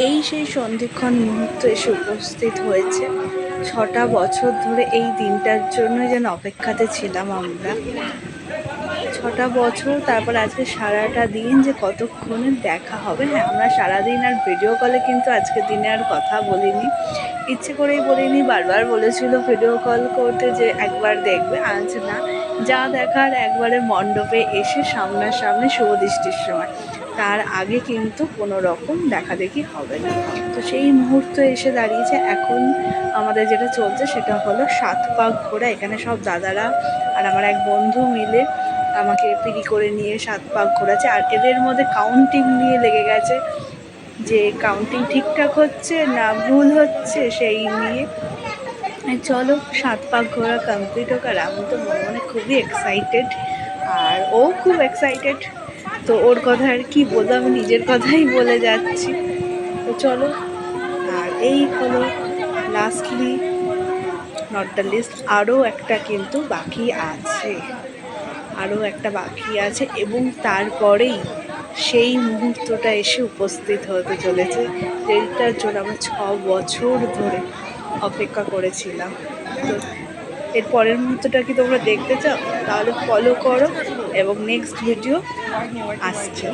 এই সেই সন্ধিক্ষণ মুহূর্ত এসে উপস্থিত হয়েছে। ৬টা বছর ধরে এই দিনটার জন্যই যেন অপেক্ষাতে ছিলাম আমরা। ৬টা বছর, তারপর আজকে সারাটা দিন যে কতক্ষণে দেখা হবে। হ্যাঁ, আমরা সারাদিন আর ভিডিও কলে কিন্তু আজকের দিনে আর কথা বলিনি, ইচ্ছে করেই বলিনি। বারবার বলেছিল ভিডিও কল করতে যে একবার দেখবে, আজ না, যা দেখার একবারে মণ্ডপে এসে সামনাসামনি শুভদৃষ্টির সময়, তার আগে কিন্তু কোনো রকম দেখাদেখি হবে না। তো সেই মুহূর্ত এসে দাঁড়িয়েছে। এখন আমাদের যেটা চলছে সেটা হলো 7 পাক ঘোরা। এখানে সব দাদারা আর আমার এক বন্ধু মিলে আমাকে পিড়ি করে নিয়ে 7 পাক ঘোরাচ্ছে। আর এদের মধ্যে কাউন্টিং নিয়ে লেগে গেছে, যে কাউন্টিং ঠিকঠাক হচ্ছে না ভুল হচ্ছে সেই নিয়ে। চলো 7 পাক ঘোরা কমপ্লিট হোক। আর আমি তো মনে মনে খুবই এক্সাইটেড, আর ও খুব এক্সাইটেড। তো ওর কথা আর কি বলবো, আমি নিজের কথাই বলে যাচ্ছি। তো চলো। আর এই হলো লাস্টলি, নট দ্য লিস্ট, আরও একটা কিন্তু বাকি আছে, এবং তারপরেই সেই মুহূর্তটা এসে উপস্থিত হতে চলেছে, যেটার জন্য আমরা 6 বছর ধরে অপেক্ষা করেছিলাম। তো এর পরের মুহূর্তটা কি তোমরা দেখতে চাও? তাহলে ফলো করো, এবং নেক্সট ভিডিও আসছে।